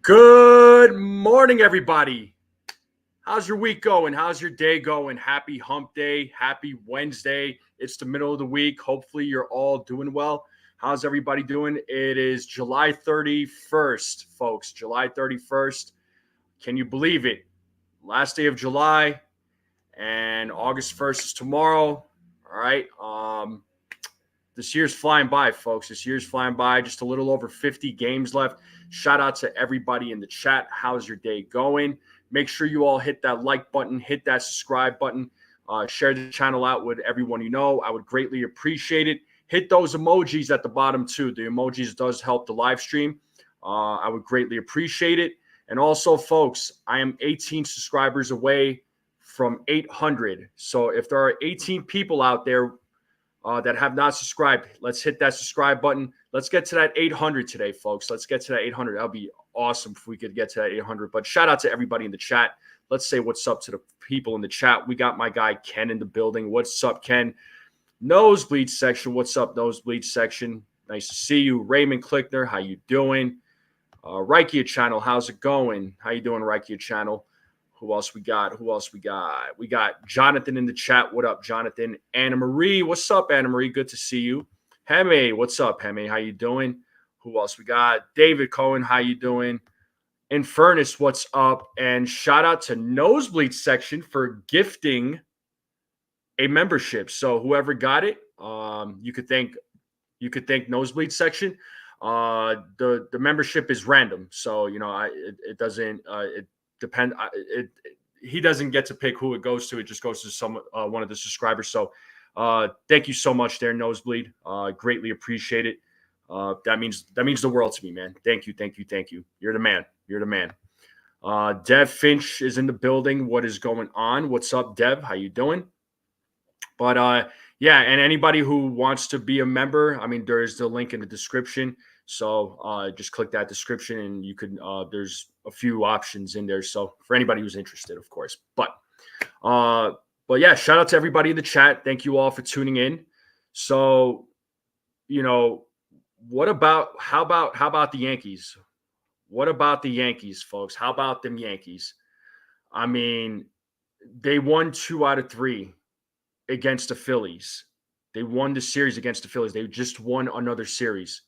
Good morning, everybody. How's your week going? How's your day going? Happy hump day. Happy Wednesday. It's the middle of the week. Hopefully, you're all doing well. How's everybody doing? It is July 31st, folks. July 31st. Can you believe it? Last day of July, and August 1st is tomorrow. All right. This year's flying by, folks. This year's flying by. Just a little over 50 games left. Shout out to everybody in the chat. How's your day going? Make sure you all hit that like button, hit that subscribe button, share the channel out with everyone you know. I would greatly appreciate it. Hit those emojis at the bottom too. The emojis does help the live stream. I would greatly appreciate it. And also, folks, I am 18 subscribers away from 800. So if there are 18 people out there that have not subscribed, let's hit that subscribe button. Let's get to that 800 today, folks. Let's get to that 800. That'll be awesome if we could get to that 800. But shout out to everybody in the chat. Let's say what's up to the people in the chat. We got my guy Ken in the building. What's up, Ken? Nosebleed section. What's up, Nosebleed section? Nice to see you. Raymond Klickner, how you doing? Reikia channel, how's it going? How you doing, Reikia channel? Who else we got? We got Jonathan in the chat. What up, Jonathan? Anna Marie. What's up, Anna Marie? Good to see you. Heme. What's up, Heme? How you doing? Who else we got? David Cohen. How you doing? Infernus. What's up? And shout out to Nosebleed section for gifting a membership. So whoever got it, you could thank Nosebleed section. The membership is random. So, it doesn't depend. He doesn't get to pick who it goes to. It just goes to one of the subscribers. So thank you so much there, Nosebleed. Greatly appreciate it. That means the world to me, man. Thank you. You're the man. Dev Finch is in the building. What is going on? What's up, Dev? How you doing? But yeah, and anybody who wants to be a member, I mean, there's the link in the description. So just click that description and you can, there's a few options in there. So for anybody who's interested, of course. But yeah, shout out to everybody in the chat. Thank you all for tuning in. So, how about the Yankees? What about the Yankees, folks? How about them Yankees? I mean, they won 2 out of 3 against the Phillies. They won the series against the Phillies. They just won another series.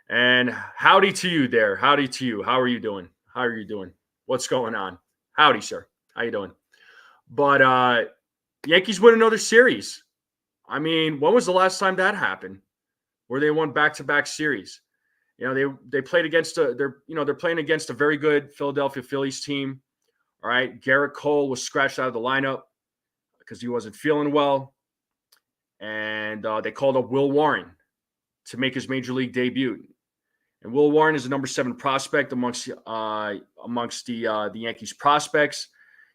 And howdy to you there. Howdy to you. How are you doing? What's going on? Howdy, sir. How you doing? But Yankees win another series. I mean, when was the last time that happened? Where they won back-to-back series? They played against they're playing against a very good Philadelphia Phillies team. All right. Garrett Cole was scratched out of the lineup because he wasn't feeling well. And they called up Will Warren to make his major league debut. And Will Warren is the number 7 prospect amongst the Yankees prospects.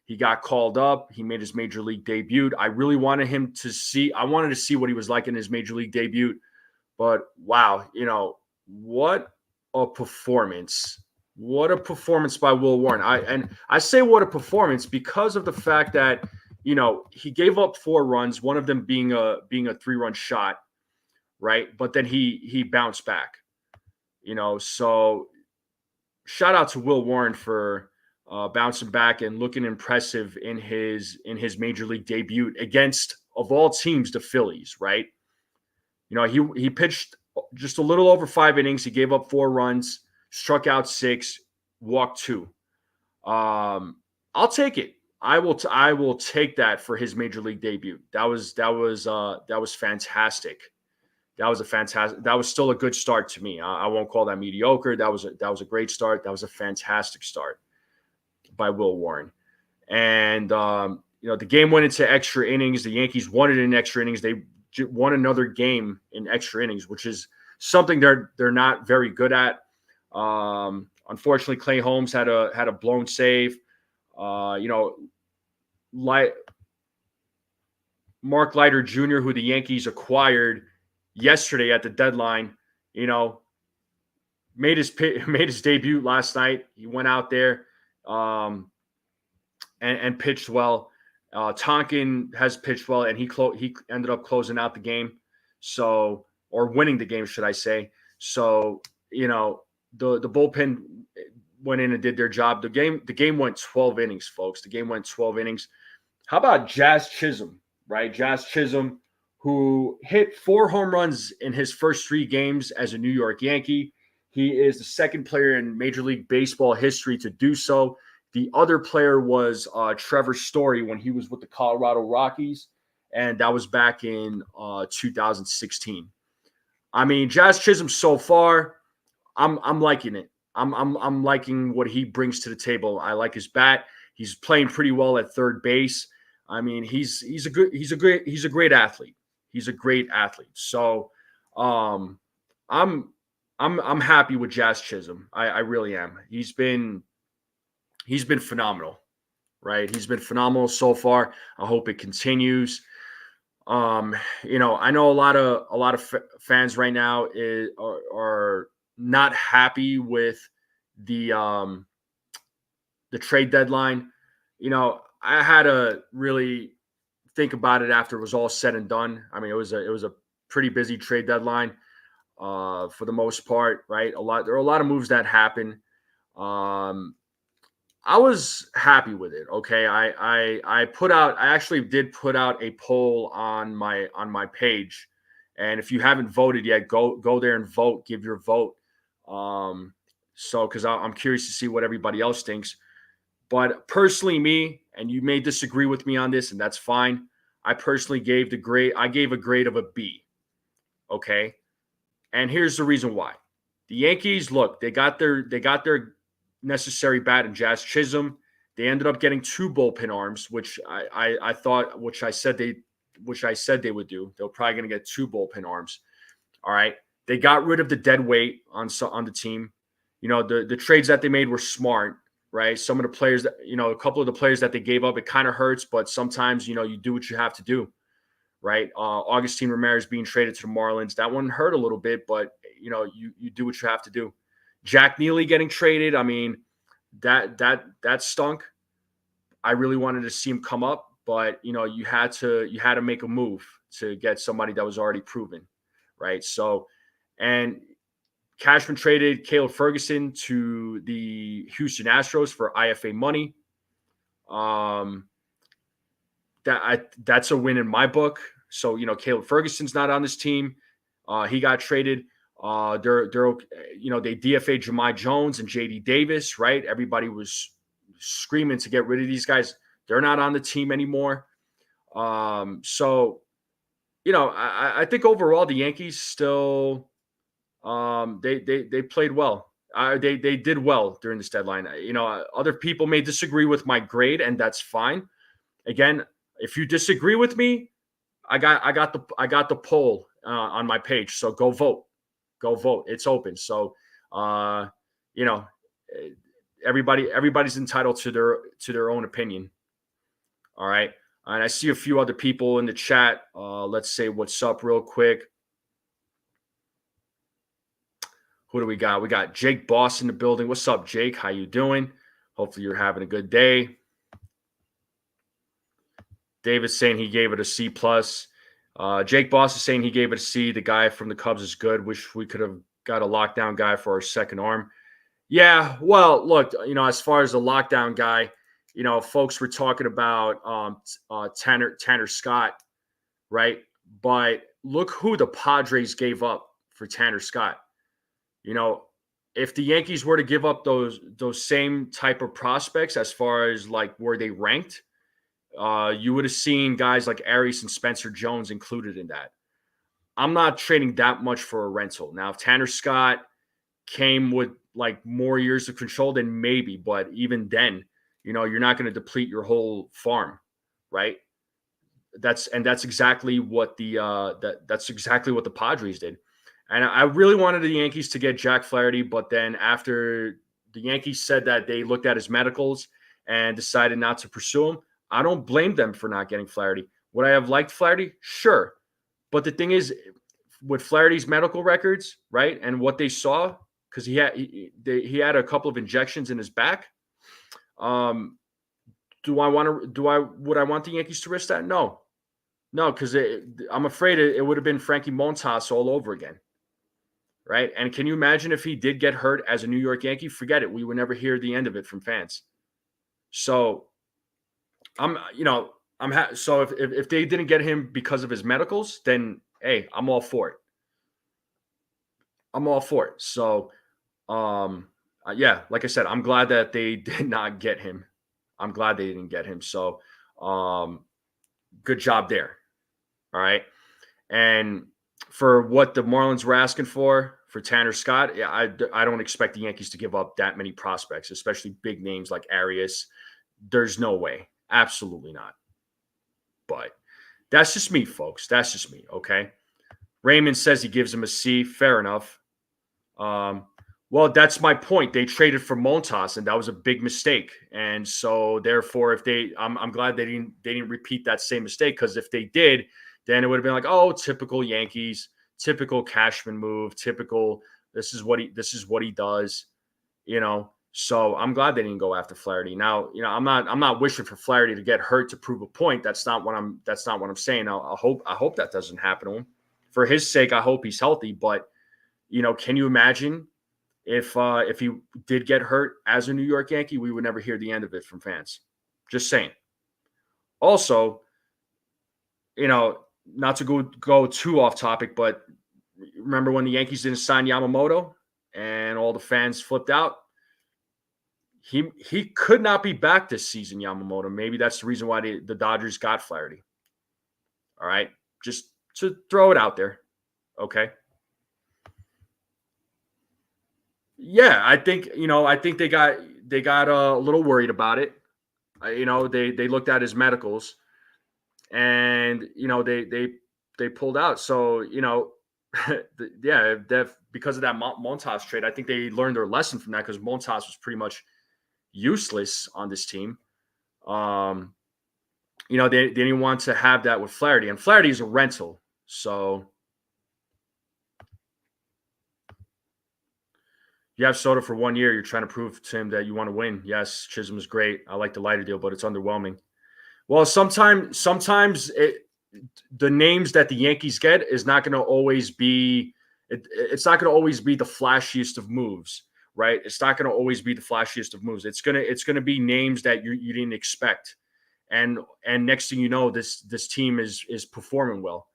He got called up. He made his major league debut. I really wanted to see what he was like in his major league debut. But wow, what a performance. What a performance by Will Warren. I say what a performance because of the fact that, he gave up 4 runs, one of them being a 3-run shot. Right. But then he bounced back, so shout out to Will Warren for bouncing back and looking impressive in his major league debut against, of all teams, the Phillies. Right. He pitched just a little over 5 innings. He gave up 4 runs, struck out 6, walked 2. I'll take it. I will take that for his major league debut. That was fantastic. That was still a good start to me. I won't call that mediocre. That was a great start. That was a fantastic start by Will Warren. And the game went into extra innings. The Yankees won it in extra innings. They won another game in extra innings, which is something they're not very good at. Unfortunately, Clay Holmes had a blown save. Like Mark Leiter Jr., who the Yankees acquired yesterday at the deadline, made his debut last night. He went out there and pitched well. Tonkin has pitched well, and he ended up closing out the game, or winning the game, should I say. So the bullpen went in and did their job. The game went 12 innings, folks. The game went 12 innings. How about Jazz Chisholm, right? Jazz Chisholm, who hit 4 home runs in his first 3 games as a New York Yankee. He is the second player in Major League Baseball history to do so. The other player was Trevor Story when he was with the Colorado Rockies, and that was back in 2016. I mean, Jazz Chisholm so far, I'm liking it. I'm liking what he brings to the table. I like his bat. He's playing pretty well at third base. I mean, he's a great athlete. He's a great athlete. So, I'm happy with Jazz Chisholm. I really am. He's been phenomenal, right? He's been phenomenal so far. I hope it continues. I know a lot of fans right now are not happy with the trade deadline. I had to really think about it after it was all said and done. I mean, it was a pretty busy trade deadline for the most part, right? There were a lot of moves that happened. I was happy with it. Okay. I actually did put out a poll on my page. And if you haven't voted yet, go there and vote, give your vote. Cause I'm curious to see what everybody else thinks, but personally and you may disagree with me on this and that's fine. I personally gave a grade of a B. Okay. And here's the reason why. The Yankees, look, they got their necessary bat in Jazz Chisholm. They ended up getting 2 bullpen arms, which I thought, which I said they would do. They're probably going to get 2 bullpen arms. All right. They got rid of the dead weight on the team. The trades that they made were smart, right? Some of the players that, a couple of the players that they gave up, it kind of hurts, but sometimes, you do what you have to do, right? Augustine Ramirez being traded to the Marlins, that one hurt a little bit, but you do what you have to do. Jack Neely getting traded, I mean, that stunk. I really wanted to see him come up, but you had to make a move to get somebody that was already proven, right? So, and Cashman traded Caleb Ferguson to the Houston Astros for IFA money. That's a win in my book. So, Caleb Ferguson's not on this team. He got traded. They DFA'd Jahmai Jones and JD Davis, right? Everybody was screaming to get rid of these guys. They're not on the team anymore. I think overall the Yankees still they played well. They did well during this deadline. Other people may disagree with my grade, and that's fine. Again, if you disagree with me, I got the poll on my page. So go vote. It's open. So everybody's entitled to their own opinion. All right. And I see a few other people in the chat. Let's say what's up real quick. Who do we got? We got Jake Boss in the building. What's up, Jake? How you doing? Hopefully you're having a good day. David's saying he gave it a C+. Jake Boss is saying he gave it a C. The guy from the Cubs is good. Wish we could have got a lockdown guy for our second arm. Yeah, well, look, as far as the lockdown guy, folks were talking about Tanner Scott, right? But look who the Padres gave up for Tanner Scott. If the Yankees were to give up those same type of prospects as far as like where they ranked, you would have seen guys like Arias and Spencer Jones included in that. I'm not trading that much for a rental. Now, if Tanner Scott came with like more years of control, then maybe. But even then, you're not going to deplete your whole farm, right? That's exactly what that's exactly what the Padres did. And I really wanted the Yankees to get Jack Flaherty, but then after the Yankees said that they looked at his medicals and decided not to pursue him, I don't blame them for not getting Flaherty. Would I have liked Flaherty? Sure. But the thing is, with Flaherty's medical records, right, and what they saw, because he had a couple of injections in his back. Would I want the Yankees to risk that? No, because I'm afraid it would have been Frankie Montas all over again, right? And can you imagine if he did get hurt as a New York Yankee? Forget it. We would never hear the end of it from fans. So so if they didn't get him because of his medicals, then hey, I'm all for it. I'm all for it. So yeah, like I said, I'm glad that they did not get him. I'm glad they didn't get him. So good job there. All right. And for what the Marlins were asking for Tanner Scott, yeah, I don't expect the Yankees to give up that many prospects, especially big names like Arias. There's no way. Absolutely not. But that's just me, folks. That's just me. Okay. Raymond says he gives him a C. Fair enough. Well, that's my point. They traded for Montas, and that was a big mistake. And so, therefore, I'm glad they didn't repeat that same mistake, because if they did, then it would have been like, oh, typical Yankees, typical Cashman move, typical. This is what he does, you know. So I'm glad they didn't go after Flaherty. Now, I'm not wishing for Flaherty to get hurt to prove a point. That's not what I'm saying. I hope that doesn't happen to him. For his sake, I hope he's healthy. But can you imagine if he did get hurt as a New York Yankee? We would never hear the end of it from fans. Just saying. Also, not to go too off topic, but remember when the Yankees didn't sign Yamamoto and all the fans flipped out? He could not be back this season, Yamamoto. Maybe that's the reason why the Dodgers got Flaherty. All right, just to throw it out there. Okay. Yeah, I think they got a little worried about it. They looked at his medicals, and they pulled out. So yeah, because of that Montas trade, I think they learned their lesson from that, because Montas was pretty much useless on this team. They didn't want to have that with Flaherty, and Flaherty is a rental. So you have Soto for 1 year. You're trying to prove to him that you want to win. Yes, Chisholm is great. I like the lighter deal, but it's underwhelming. Well, sometimes the names that the Yankees get is not going to always be. It's not going to always be the flashiest of moves, right? It's not going to always be the flashiest of moves. It's gonna be names that you didn't expect, and next thing you know, this team is performing well,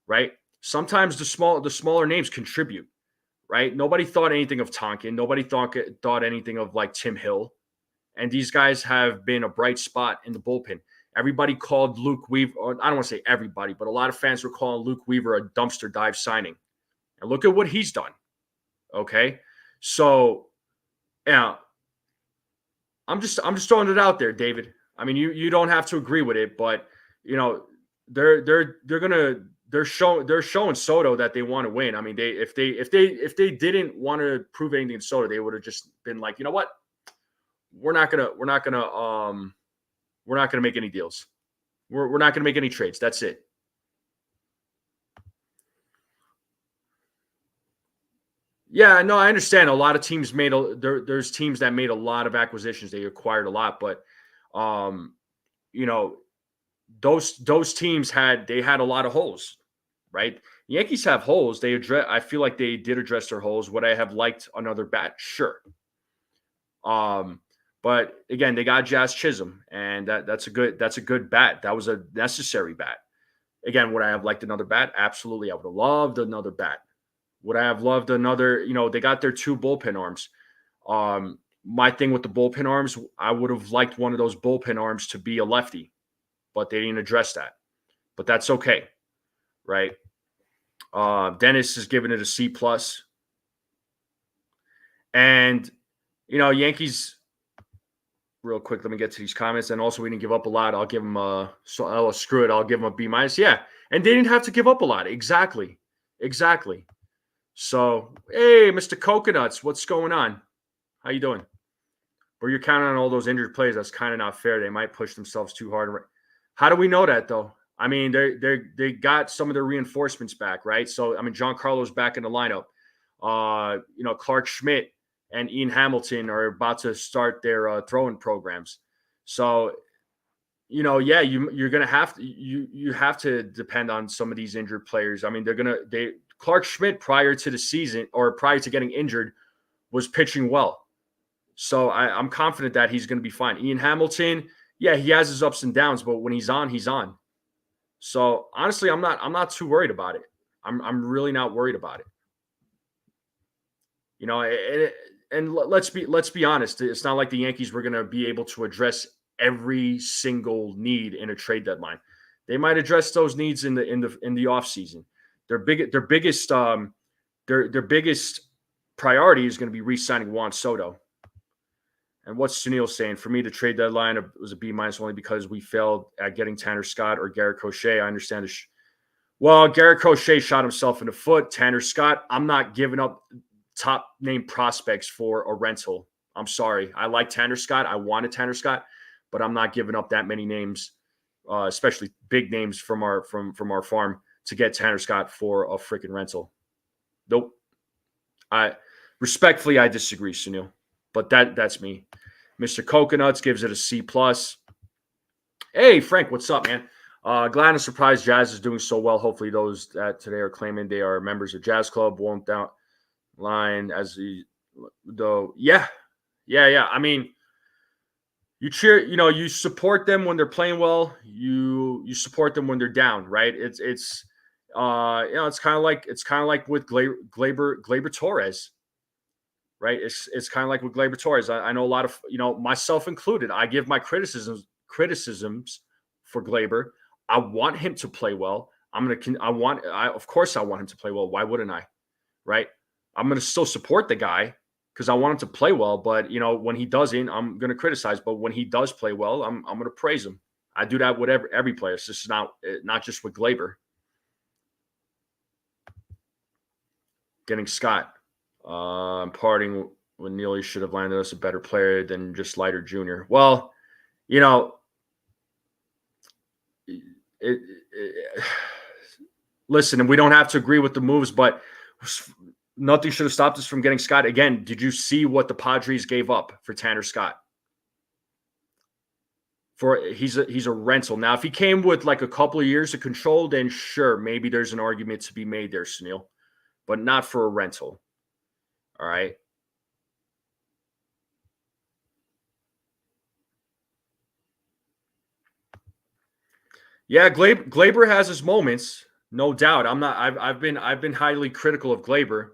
right? Sometimes the smaller names contribute. Right? Nobody thought anything of Tonkin. Nobody thought anything of like Tim Hill. And these guys have been a bright spot in the bullpen. Everybody called Luke Weaver, or I don't want to say everybody, but a lot of fans were calling Luke Weaver a dumpster dive signing. And look at what he's done. Okay? So, yeah, I'm just throwing it out there, David. I mean, you don't have to agree with it, but they're showing Soto that they want to win. I mean, if they didn't want to prove anything to Soto, they would have just been like, you know what, we're not gonna make any deals. We're not gonna make any trades. That's it. Yeah, no, I understand. A lot of teams there's teams that made a lot of acquisitions. They acquired a lot, but you know, those teams had a lot of holes, right? The Yankees have holes. I feel like they did address their holes. Would I have liked another bat? Sure. But again, they got Jazz Chisholm, and that's a good bat. That was a necessary bat. Again, would I have liked another bat? Absolutely. I would have loved another bat. Would I have loved another? They got their 2 bullpen arms. My thing with the bullpen arms, I would have liked one of those bullpen arms to be a lefty, but they didn't address that. But that's okay, right? Dennis is giving it a C+. And, Yankees, real quick, let me get to these comments. And also, we didn't give up a lot. I'll give them screw it. I'll give them a B-. Yeah. And they didn't have to give up a lot. Exactly. So, hey, Mr. Coconuts, what's going on? How you doing? Or you're counting on all those injured players. That's kind of not fair. They might push themselves too hard. How do we know that, though? I mean, they got some of their reinforcements back, right? So, I mean, Giancarlo's back in the lineup. Clark Schmidt and Ian Hamilton are about to start their throwing programs. So, you're gonna have to you have to depend on some of these injured players. I mean, Clark Schmidt prior to the season or prior to getting injured was pitching well. So I'm confident that he's going to be fine. Ian Hamilton, yeah, he has his ups and downs, but when he's on, he's on. So honestly, I'm not too worried about it. I'm really not worried about it. You know, and let's be honest. It's not like the Yankees were going to be able to address every single need in a trade deadline. They might address those needs in the offseason. Their biggest priority is going to be re-signing Juan Soto. And what's Sunil saying? For me, the trade deadline was a B- only because we failed at getting Tanner Scott or Garrett Crochet. I understand. Well, Garrett Crochet shot himself in the foot. Tanner Scott, I'm not giving up top name prospects for a rental. I'm sorry. I like Tanner Scott. I wanted Tanner Scott, but I'm not giving up that many names, especially big names from our farm to get Tanner Scott for a freaking rental. Nope. I disagree, Sunil. But that's me. Mr. Coconuts gives it a C+. Hey, Frank, what's up, man? Glad and surprised Jazz is doing so well. Hopefully those that today are claiming they are members of Jazz Club won't down line as though. Yeah. I mean, you cheer, you support them when they're playing well. You support them when they're down, right? It's it's kind of like with Gleyber Torres. Right. It's kind of like with Gleyber Torres. I know a lot of, myself included, I give my criticisms for Gleyber. I want him to play well. Of course I want him to play well. Why wouldn't I? Right. I'm going to still support the guy because I want him to play well. But, when he doesn't, I'm going to criticize. But when he does play well, I'm going to praise him. I do that with every player. It's just not just with Gleyber. Getting Scott. Parting when Neely should have landed us a better player than just Leiter Jr. Well, listen, and we don't have to agree with the moves, but nothing should have stopped us from getting Scott. Again, did you see what the Padres gave up for Tanner Scott? He's a rental. Now, if he came with like a couple of years of control, then sure, maybe there's an argument to be made there, Sunil, but not for a rental. All right. Yeah, Gleyber has his moments, no doubt. I've been highly critical of Gleyber,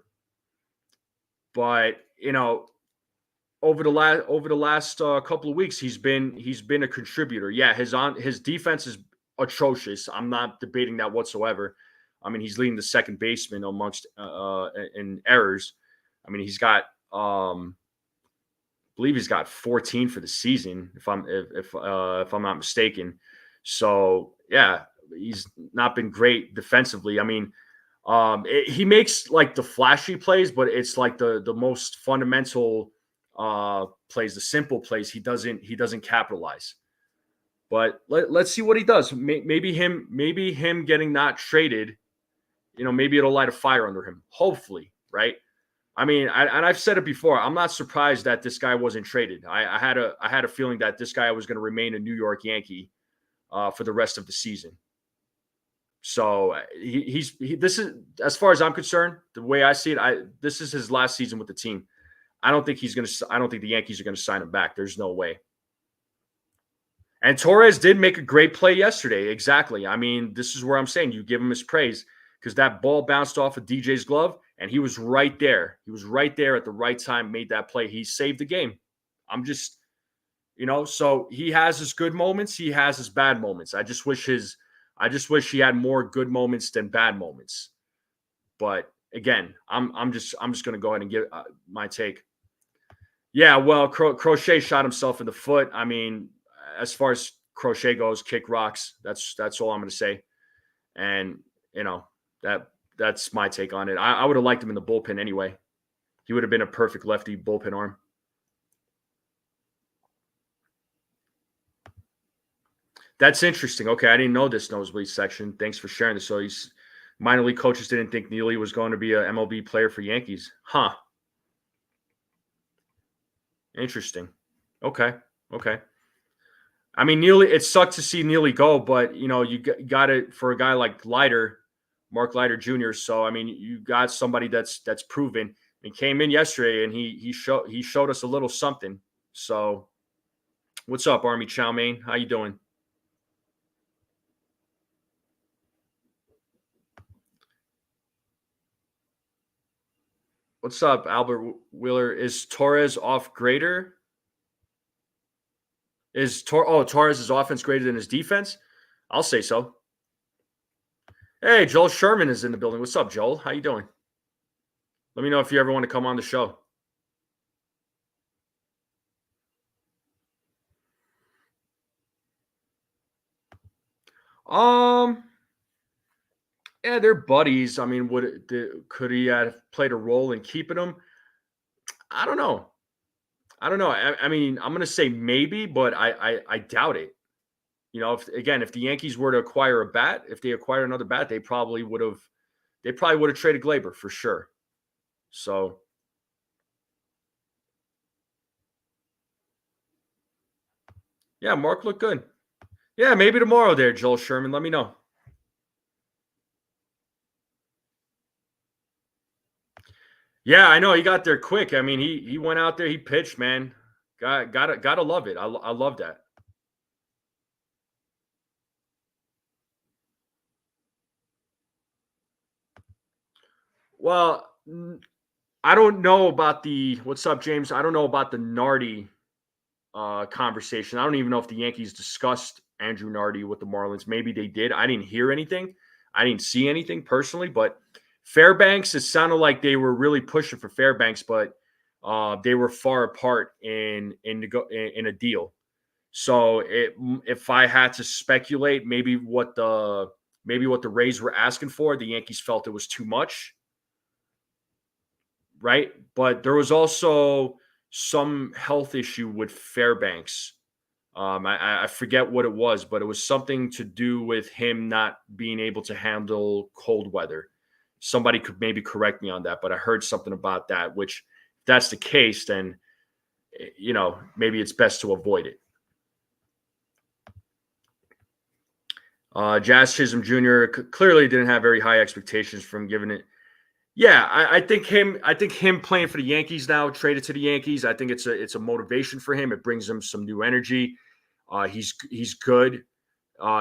but over the last couple of weeks, he's been a contributor. Yeah, his defense is atrocious. I'm not debating that whatsoever. I mean, he's leading the second baseman amongst in errors. I mean, he's got I believe he's got 14 for the season, if I'm not mistaken. So yeah, he's not been great defensively. I mean, he makes like the flashy plays, but it's like the most fundamental plays, the simple plays. He doesn't capitalize. But let's see what he does. Maybe him getting not traded, maybe it'll light a fire under him. Hopefully, right? I mean, I've said it before. I'm not surprised that this guy wasn't traded. I had a feeling that this guy was going to remain a New York Yankee for the rest of the season. So this is, as far as I'm concerned, the way I see it, this is his last season with the team. I don't think the Yankees are going to sign him back. There's no way. And Torres did make a great play yesterday. Exactly. I mean, this is where I'm saying you give him his praise because that ball bounced off of DJ's glove and he was right there. He was right there at the right time, made that play. He saved the game. I'm just, so he has his good moments. He has his bad moments. I just wish he had more good moments than bad moments. But again, I'm just going to go ahead and give my take. Yeah, well, Crochet shot himself in the foot. I mean, as far as Crochet goes, kick rocks. That's all I'm going to say. And that's my take on it. I would have liked him in the bullpen anyway. He would have been a perfect lefty bullpen arm. That's interesting. Okay, I didn't know this nosebleed section. Thanks for sharing this. So minor league coaches didn't think Neely was going to be an MLB player for Yankees. Huh. Interesting. Okay. I mean, Neely, it sucked to see Neely go, but you got it for a guy like Leiter, Mark Leiter Jr. So I mean, you got somebody that's proven and came in yesterday, and he showed us a little something. So what's up, Army Chow Mein? How you doing? What's up, Albert Wheeler? Is Torres off greater? Torres' offense greater than his defense? I'll say so. Hey, Joel Sherman is in the building. What's up, Joel? How you doing? Let me know if you ever want to come on the show. Um, yeah, they're buddies. I mean, could he have played a role in keeping him? I don't know. I mean, I'm gonna say maybe, but I doubt it. You know, if the Yankees were to acquire a bat, if they acquire another bat, they probably would have traded Glaber for sure. So yeah, Mark looked good. Yeah, maybe tomorrow there, Joel Sherman. Let me know. Yeah, I know he got there quick. I mean, he went out there, he pitched, man. Gotta love it. I love that. Well, I don't know about the what's up, James. I don't know about the Nardi conversation. I don't even know if the Yankees discussed Andrew Nardi with the Marlins. Maybe they did. I didn't hear anything. I didn't see anything personally, but Fairbanks, it sounded like they were really pushing for Fairbanks, but they were far apart in a deal. So if I had to speculate, maybe what the Rays were asking for, the Yankees felt it was too much, right? But there was also some health issue with Fairbanks. I forget what it was, but it was something to do with him not being able to handle cold weather. Somebody could maybe correct me on that, but I heard something about that, which if that's the case, then, maybe it's best to avoid it. Jazz Chisholm Jr. Clearly didn't have very high expectations from giving it. Yeah, I think him playing for the Yankees now, traded to the Yankees. I think it's a motivation for him. It brings him some new energy. He's good.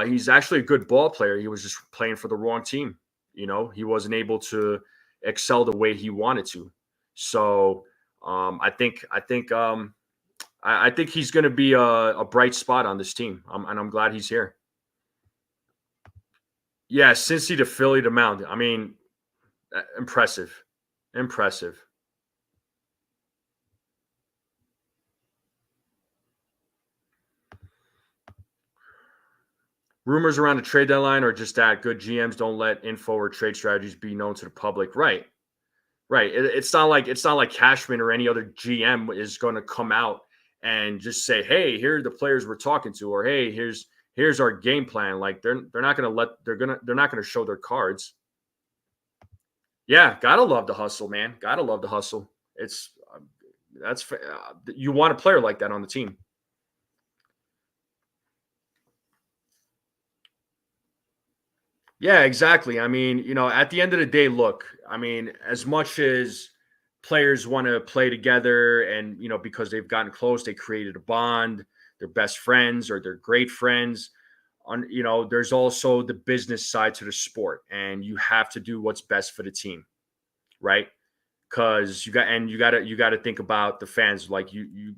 He's actually a good ball player. He was just playing for the wrong team. He wasn't able to excel the way he wanted to. So I think he's going to be a bright spot on this team, and I'm glad he's here. Yeah, Cincy to Philly to Mound. I mean, impressive. Rumors around the trade deadline are just that good GMs don't let info or trade strategies be known to the public. Right. It's not like Cashman or any other GM is going to come out and just say, "Hey, here are the players we're talking to," or "Hey, here's our game plan." Like they're not going to show their cards. Yeah, gotta love the hustle, man. Gotta love the hustle. It's you want a player like that on the team. Yeah, exactly. I mean, at the end of the day, look, I mean, as much as players want to play together and, because they've gotten close, they created a bond, they're best friends or they're great friends. There's also the business side to the sport, and you have to do what's best for the team, right? Because you got to think about the fans. Like you're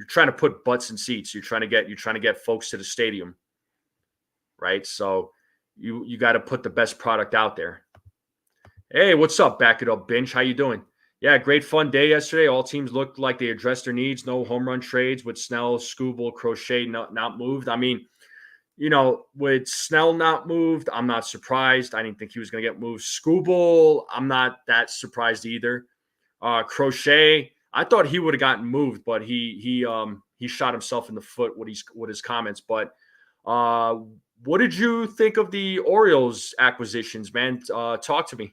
trying to put butts in seats. You're trying to get folks to the stadium, right? So you got to put the best product out there. Hey, what's up? Back it up, Binge. How you doing? Yeah, great fun day yesterday. All teams looked like they addressed their needs. No home run trades with Snell, Scooble, Crochet not moved. I mean, with Snell not moved, I'm not surprised. I didn't think he was going to get moved. Scooble, I'm not that surprised either. Crochet, I thought he would have gotten moved, but he shot himself in the foot with his comments. But what did you think of the Orioles acquisitions, man? Talk to me.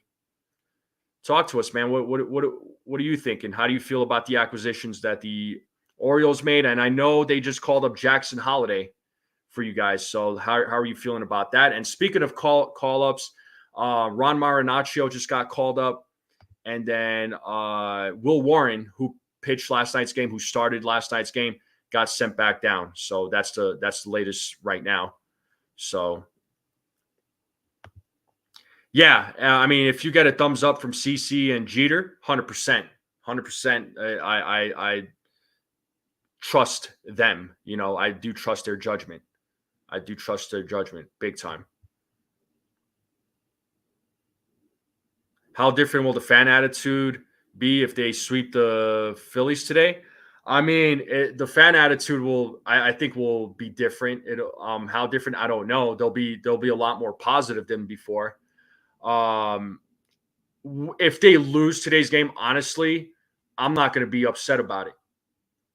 Talk to us, man. What are you thinking? How do you feel about the acquisitions that the Orioles made? And I know they just called up Jackson Holiday for you guys. So how are you feeling about that? And speaking of call ups, Ron Marinaccio just got called up. And then Will Warren, who pitched last night's game, who started last night's game, got sent back down. So that's the latest right now. So yeah, I mean, if you get a thumbs up from CC and Jeter, 100%, 100%. I trust them. You know, I do trust their judgment. I do trust their judgment big time. How different will the fan attitude be if they sweep the Phillies today? I mean, the fan attitude will, I think, will be different. How different, I don't know. They'll be a lot more positive than before. If they lose today's game, honestly, I'm not going to be upset about it.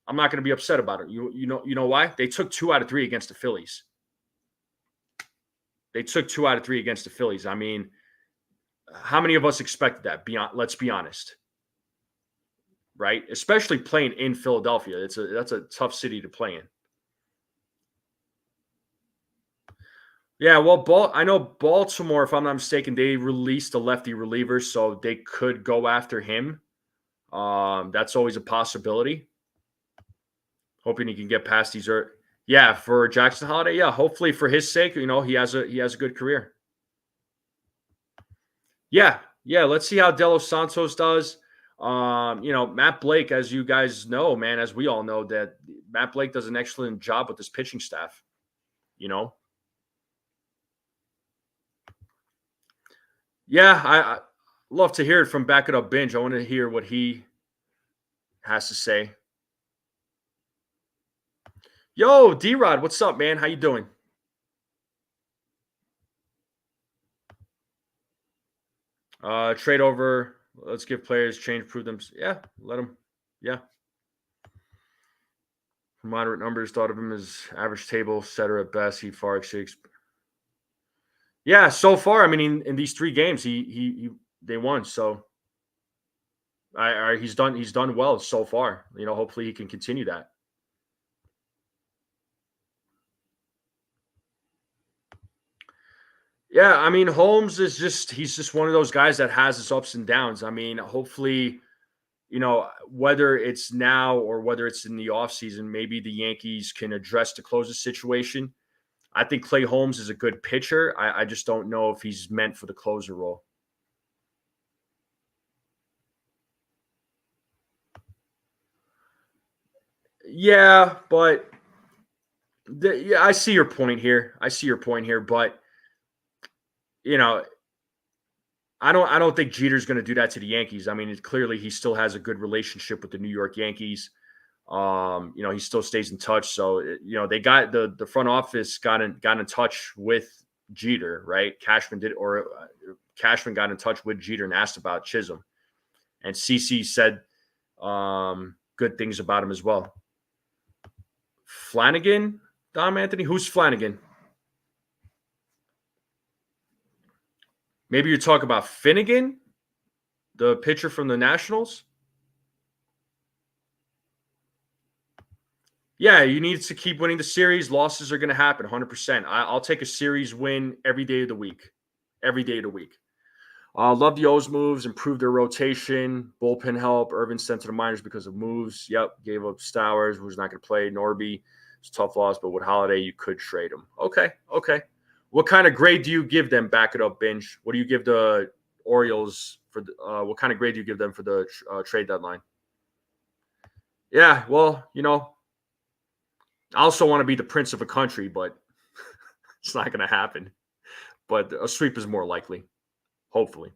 I'm not going to be upset about it. You know why? They took 2 out of 3 against the Phillies. They took 2 out of 3 against the Phillies. I mean, how many of us expected that? Let's be honest, right? Especially playing in Philadelphia. That's a tough city to play in. Yeah, well, I know Baltimore, if I'm not mistaken, they released a lefty reliever, so they could go after him. That's always a possibility. Hoping he can get past these. Yeah, for Jackson Holiday. Yeah, hopefully for his sake, you know, he has a good career. Yeah. Let's see how De Los Santos does. You know, Matt Blake, as you guys know, man, as we all know, that Matt Blake does an excellent job with his pitching staff. You know. Yeah, I love to hear it from Back It Up Binge. I want to hear what he has to say. Yo, D-Rod, what's up, man? How you doing? Trade over. Let's give players change, prove them. Yeah, let them. Yeah. Moderate numbers, thought of him as average table setter at best. He far exceeds. Yeah, so far, I mean, in these 3 games, they won. So, he's done well so far. You know, hopefully he can continue that. Yeah, I mean, Holmes is he's just one of those guys that has his ups and downs. I mean, hopefully, you know, whether it's now or whether it's in the offseason, maybe the Yankees can address to close the situation. I think Clay Holmes is a good pitcher. I just don't know if he's meant for the closer role. Yeah, but yeah, I see your point here. But you know, I don't think Jeter's going to do that to the Yankees. I mean, clearly he still has a good relationship with the New York Yankees. You know, he still stays in touch. So, you know, they got the front office got in touch with Jeter, right? Cashman got in touch with Jeter and asked about Chisholm, and CC said good things about him as well. Flanagan, Dom Anthony, who's Flanagan? Maybe you talk about Finnegan, the pitcher from the Nationals. Yeah, you need to keep winning the series. Losses are going to happen 100%. I'll take a series win every day of the week. Every day of the week. Love the O's moves, improve their rotation, bullpen help. Irvin sent to the minors because of moves. Yep, gave up Stowers, who's not going to play. Norby, it's a tough loss, but with Holiday, you could trade him. Okay. What kind of grade do you give them? Back It Up Binge. What do you give the Orioles for? What kind of grade do you give them for the trade deadline? Yeah, well, you know, I also want to be the prince of a country, but it's not going to happen. But a sweep is more likely, hopefully.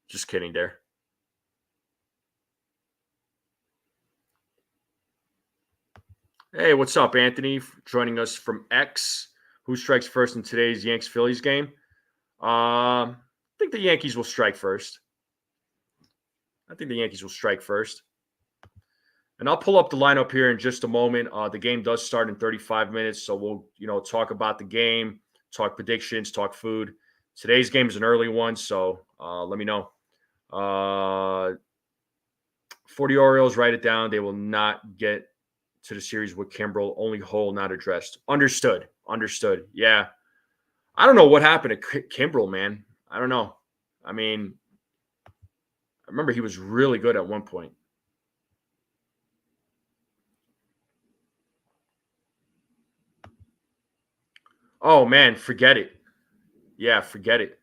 Just kidding there. Hey, what's up, Anthony? Joining us from X. Who strikes first in today's Yanks-Phillies game? I think the Yankees will strike first. And I'll pull up the lineup here in just a moment. The game does start in 35 minutes, so we'll, you know, talk about the game, talk predictions, talk food. Today's game is an early one, so let me know. 40 Orioles, write it down. They will not get to the series with Kimbrel. Only hole not addressed. Understood. Yeah. I don't know what happened to Kimbrel, man. I don't know. I mean, I remember he was really good at one point. Oh man, forget it. Yeah, forget it.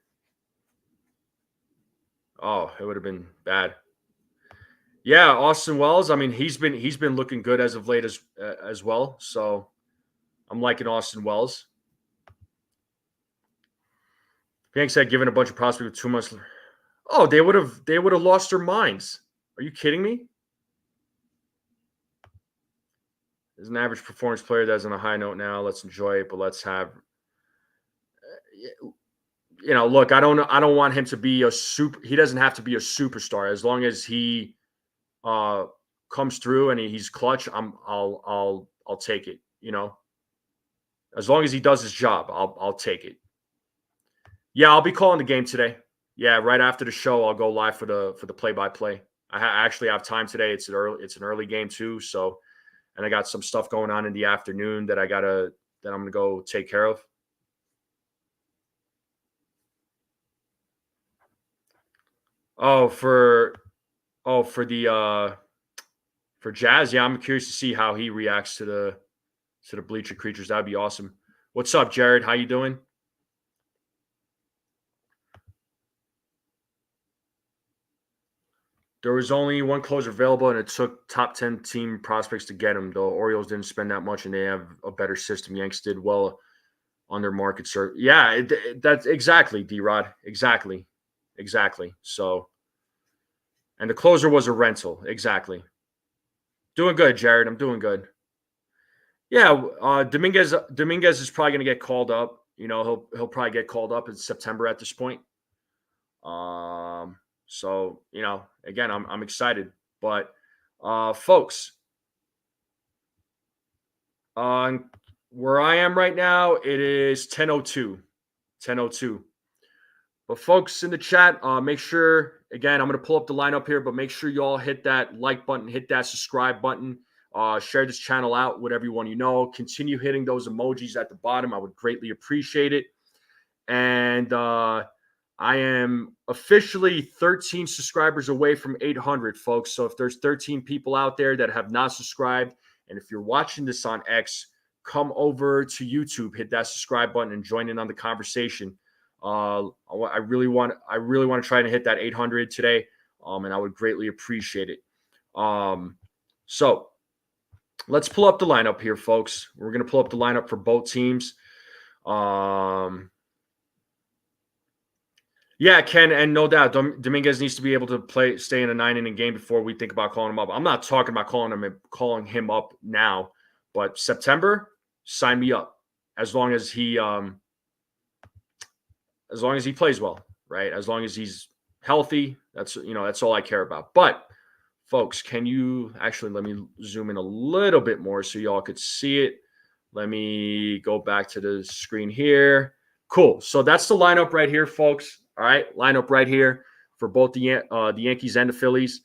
Oh, it would have been bad. Yeah, Austin Wells. I mean, he's been looking good as of late as well. So I'm liking Austin Wells. Yanks had given a bunch of prospects with 2 months. Oh, they would have lost their minds. Are you kidding me? As an average performance player that's on a high note now, let's enjoy it, but let's have look, I don't want him to be a super he doesn't have to be a superstar as long as he uh comes through and he's clutch. I'll take it, As long as he does his job, I'll take it. Yeah, I'll be calling the game today. Yeah, right after the show, I'll go live for the play by play. I actually have time today. It's an early game too, so and I got some stuff going on in the afternoon that I'm gonna go take care of. Oh, for Jazz, yeah, I'm curious to see how he reacts to the bleacher creatures. That'd be awesome. What's up, Jared? How you doing? There was only one closer available, and it took top 10 team prospects to get him. The Orioles didn't spend that much, and they have a better system. Yanks did well on their market search. Yeah, that's exactly, D-Rod. Exactly. So, and the closer was a rental. Exactly. Doing good, Jared. I'm doing good. Yeah, Dominguez is probably going to get called up. He'll probably get called up in September at this point. So again, I'm excited, but folks, on where I am right now, it is 10:02, 10:02. But folks in the chat, make sure again, I'm going to pull up the lineup here, but make sure you all hit that like button, hit that subscribe button, share this channel out with everyone you know. Continue hitting those emojis at the bottom. I would greatly appreciate it. And I am officially 13 subscribers away from 800, folks. So if there's 13 people out there that have not subscribed, and if you're watching this on X, come over to YouTube, hit that subscribe button, and join in on the conversation. I really want to try to hit that 800 today, and I would greatly appreciate it. So let's pull up the lineup here, folks. We're going to pull up the lineup for both teams. Yeah, Ken, and no doubt, Dominguez needs to be able to stay in a 9-inning game before we think about calling him up. I'm not talking about calling him up now, but September, sign me up. As long as he plays well, right? As long as he's healthy, that's all I care about. But folks, can you actually let me zoom in a little bit more so y'all could see it? Let me go back to the screen here. Cool. So that's the lineup right here, folks. All right, lineup right here for both the Yankees and the Phillies.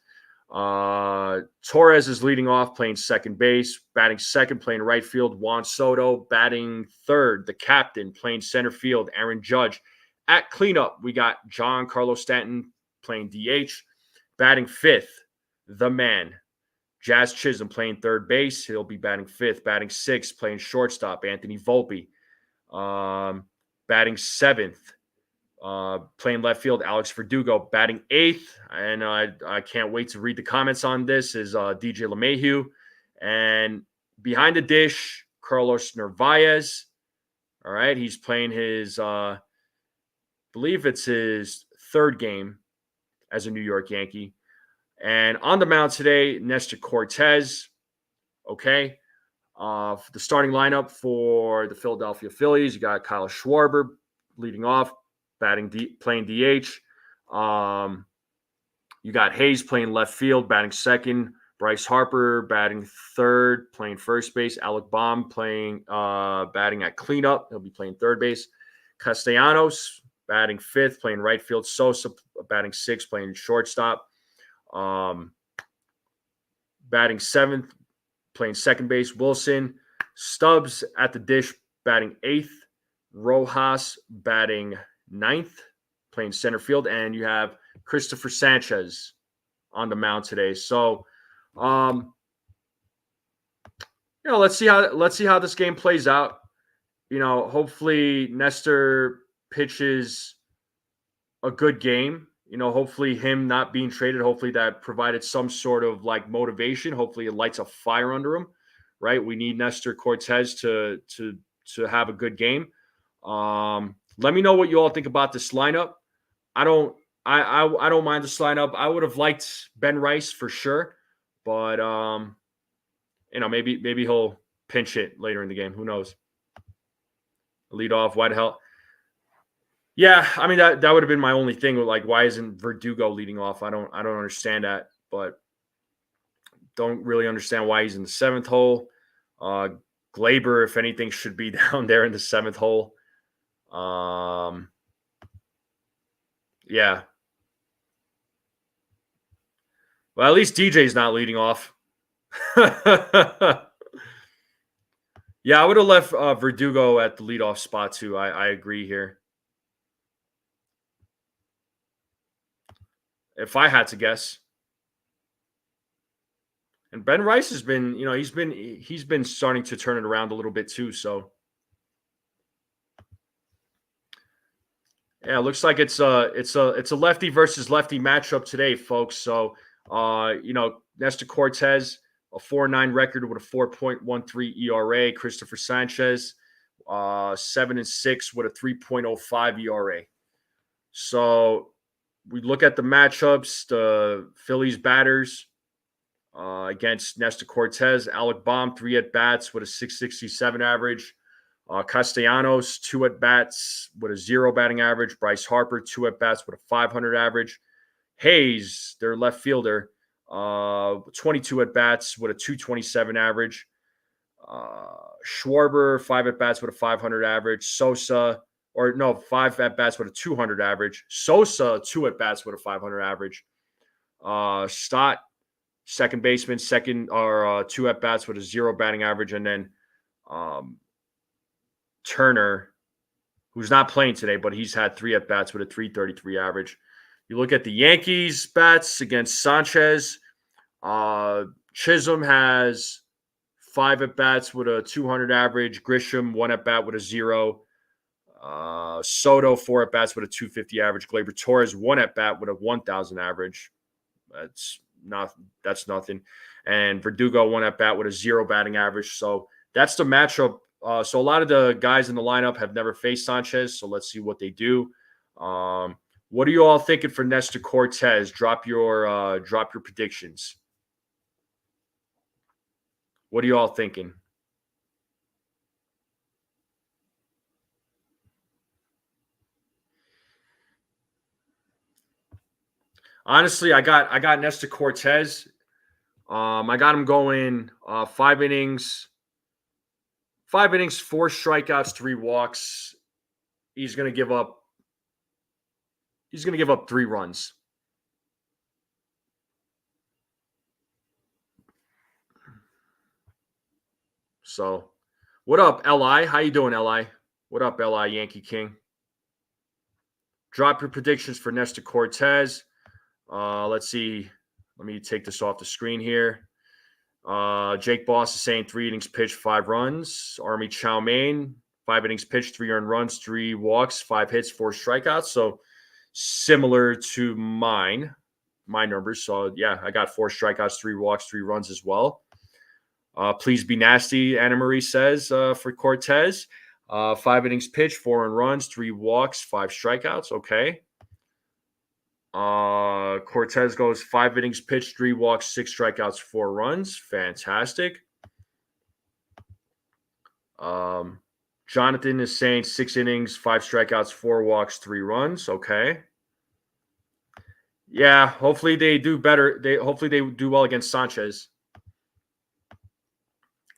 Torres is leading off, playing second base. Batting second, playing right field, Juan Soto. Batting third, the captain, playing center field, Aaron Judge. At cleanup, we got Giancarlo Stanton playing DH. Batting fifth, the man, Jazz Chisholm, playing third base. He'll be batting fifth. Batting sixth, playing shortstop, Anthony Volpe. Batting seventh, playing left field, Alex Verdugo. Batting eighth, and I can't wait to read the comments on this, is DJ LeMahieu. And behind the dish, Carlos Narvaez. All right, he's playing his, believe it's his third game as a New York Yankee. And on the mound today, Nestor Cortez. Okay. The starting lineup for the Philadelphia Phillies, you got Kyle Schwarber leading off, playing DH. You got Hayes playing left field, batting second. Bryce Harper batting third, playing first base. Alec Baum batting at cleanup. He'll be playing third base. Castellanos batting fifth, playing right field. Sosa batting sixth, playing shortstop. Batting seventh, playing second base, Wilson. Stubbs at the dish, batting eighth. Rojas batting ninth, playing center field, and you have Christopher Sanchez on the mound today. So, let's see how this game plays out. Hopefully Nestor pitches a good game. Hopefully him not being traded, hopefully that provided some sort of like motivation. Hopefully it lights a fire under him, right? We need Nestor Cortez to have a good game. Let me know what you all think about this lineup. I don't mind this lineup. I would have liked Ben Rice for sure, but maybe he'll pinch hit later in the game. Who knows? Lead off, why the hell? Yeah, I mean that would have been my only thing. Like, why isn't Verdugo leading off? I don't understand that, but don't really understand why he's in the seventh hole. Glaber, if anything, should be down there in the seventh hole. Yeah. Well, at least DJ's not leading off. Yeah, I would have left Verdugo at the leadoff spot too. I agree here. If I had to guess. And Ben Rice has been, he's been starting to turn it around a little bit too. So yeah, it looks like it's a lefty versus lefty matchup today, folks. So Nestor Cortez, a 4.9 record with a 4.13 ERA. Christopher Sanchez, 7-6 with a 3.05 ERA. So we look at the matchups, the Phillies batters against Nestor Cortez. Alec Baum, 3 at-bats with a 667 average. Castellanos, 2 at-bats with a 0 batting average. Bryce Harper, 2 at-bats with a 500 average. Hayes, their left fielder, 22 at-bats with a 227 average. Schwarber, 5 at-bats with a 500 average. Sosa, 5 at-bats with a 200 average. Sosa, 2 at-bats with a 500 average. Stott, second baseman, 2 at-bats with a 0 batting average. And then Turner, who's not playing today, but he's had 3 at-bats with a 333 average. You look at the Yankees bats against Sanchez. Chisholm has 5 at-bats with a 200 average. Grisham, 1 at-bat with a 0. Soto, 4 at-bats with a 250 average. Gleyber Torres, 1 at-bat with a 1,000 average. That's nothing. And Verdugo, 1 at-bat with a 0 batting average. So that's the matchup. So a lot of the guys in the lineup have never faced Sanchez. So let's see what they do. What are you all thinking for Nestor Cortez? Drop your predictions. What are you all thinking? Honestly, I got Nestor Cortez. I got him going 5 innings. 5 innings, 4 strikeouts, 3 walks. He's going to give up 3 runs. So, what up, LI? How you doing, LI? What up, LI Yankee King? Drop your predictions for Nestor Cortez. Let's see. Let me take this off the screen here. Jake Boss is saying 3 innings pitched, 5 runs. Army Chow Mein, 5 innings pitched, 3 earned runs, 3 walks, 5 hits, 4 strikeouts. So similar to my numbers. So yeah, I got 4 strikeouts, 3 walks, 3 runs as well. Please be nasty, Anna Marie says for Cortez. 5 innings pitched, 4 earned runs, 3 walks, 5 strikeouts. Okay. Cortez goes 5 innings pitched, 3 walks, 6 strikeouts, 4 runs. Fantastic. Jonathan is saying 6 innings, 5 strikeouts, 4 walks, 3 runs. Okay. Yeah, hopefully they do better. Hopefully they do well against Sanchez.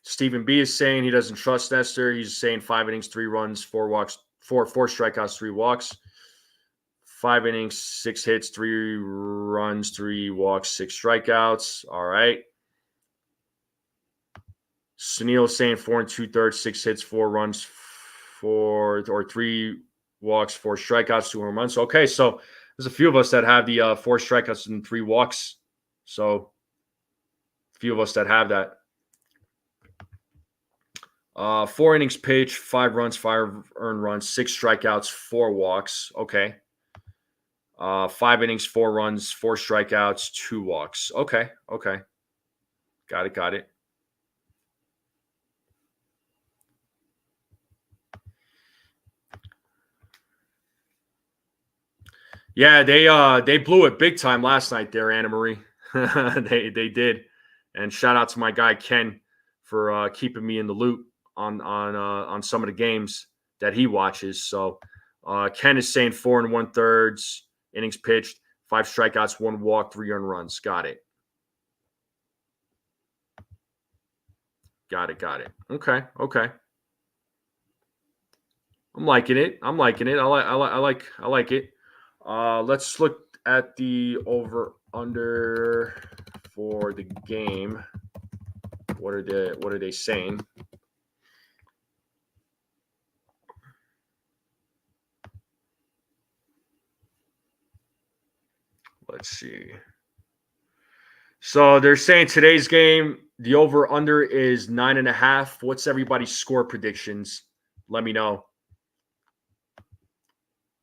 Stephen B is saying he doesn't trust Nestor. He's saying 5 innings, 3 runs, 4 walks, 4 strikeouts, 3 walks. 5 innings, 6 hits, 3 runs, 3 walks, 6 strikeouts. All right. Sunil saying 4 2/3, 6 hits, 4 runs, 3 walks, 4 strikeouts, 2 home runs. Okay, so there's a few of us that have the 4 strikeouts and 3 walks. So a few of us that have that. 4 innings pitched, 5 runs, 5 earned runs, 6 strikeouts, 4 walks. Okay. 5 innings, 4 runs, 4 strikeouts, 2 walks. Okay. Got it. Yeah, they blew it big time last night there, Anna Marie. they did. And shout out to my guy Ken for keeping me in the loop on some of the games that he watches. So Ken is saying 4 1/3 innings pitched, 5 strikeouts, 1 walk, 3 earned runs. Got it. Okay. I'm liking it. I like it. Let's look at the over under for the game. What are they saying? Let's see. So they're saying today's game, the over under is 9.5. What's everybody's score predictions? Let me know.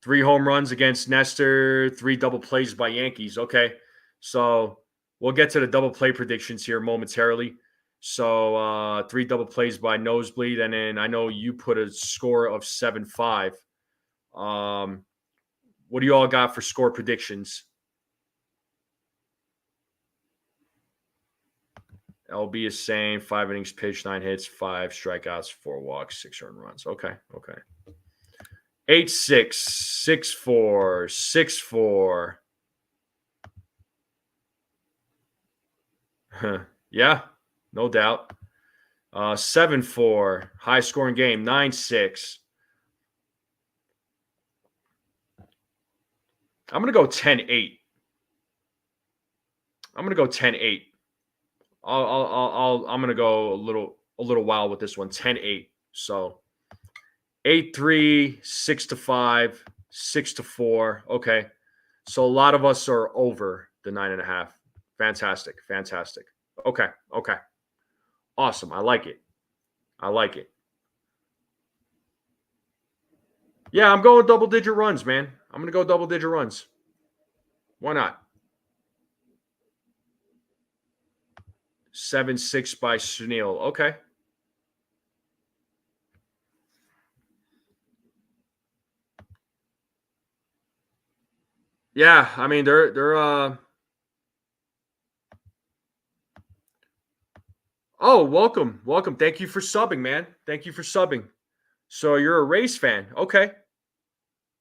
3 home runs against Nestor, 3 double plays by Yankees. Okay. So we'll get to the double play predictions here momentarily. So 3 double plays by Nosebleed. And then I know you put a score of 7-5. What do you all got for score predictions? LB is saying 5 innings pitched, 9 hits, 5 strikeouts, 4 walks, 6 earned runs. Okay. 8-6, 6-4, 6-4. Yeah, no doubt. 7-4, high scoring game, 9-6. I'm gonna go 10-8. I'm gonna go a little wild with this one, 10-8. So 8-3, 6-5, 6-4. Okay. So a lot of us are over the 9.5. Fantastic. Okay. Awesome. I like it. Yeah, I'm going double digit runs, man. I'm going to go double digit runs. Why not? 7-6 by Snell. Okay. Yeah, I mean they're Oh, welcome. Thank you for subbing, man. Thank you for subbing. So you're a Rays fan. Okay.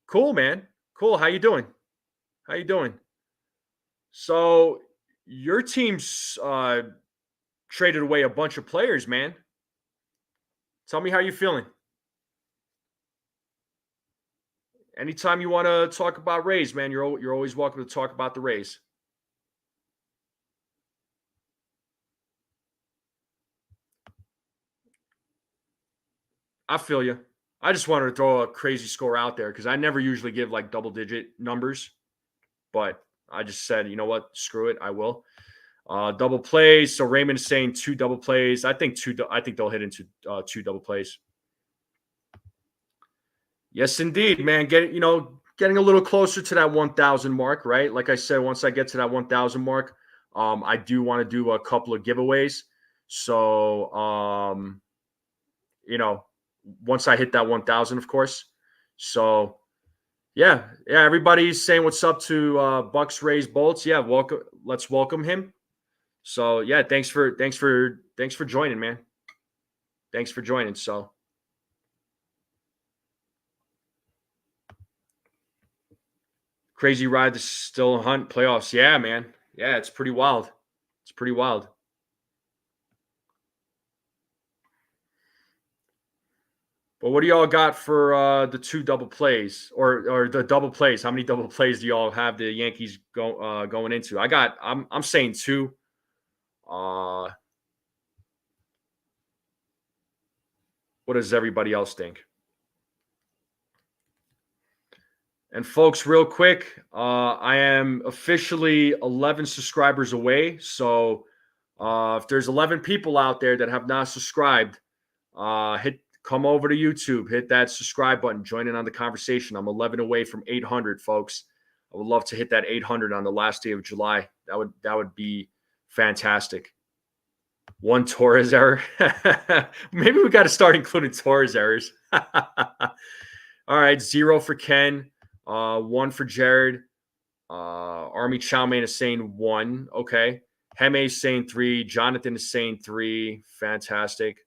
Cool, man. Cool. How you doing? So your team's traded away a bunch of players, man. Tell me how you feeling. Anytime you want to talk about Rays, man, you're always welcome to talk about the Rays. I feel you. I just wanted to throw a crazy score out there because I never usually give like double digit numbers, but I just said, you know what, screw it, I will. Double plays. So Raymond is saying 2 double plays. I think they'll hit into 2 double plays. Yes, indeed, man. Getting a little closer to that 1,000 mark, right? Like I said, once I get to that 1,000 mark, I do want to do a couple of giveaways. So, once I hit that 1,000, of course. So, yeah. Everybody's saying what's up to Bucks, Rays, Bolts. Yeah, welcome. Let's welcome him. So, yeah, thanks for joining, man. Thanks for joining. So. Crazy ride to still hunt playoffs. Yeah, man. Yeah, it's pretty wild. But what do y'all got for the 2 double plays or the double plays? How many double plays do y'all have the Yankees going into? I'm saying 2. What does everybody else think? And folks, real quick, I am officially 11 subscribers away. So if there's 11 people out there that have not subscribed, come over to YouTube, hit that subscribe button, join in on the conversation. I'm 11 away from 800, folks. I would love to hit that 800 on the last day of July. That would be fantastic. One Torres error. Maybe we got to start including Torres errors. All right, 0 for Ken, 1 for Jared. Army Chowman is saying 1. Okay. Heme is saying 3. Jonathan is saying 3. Fantastic.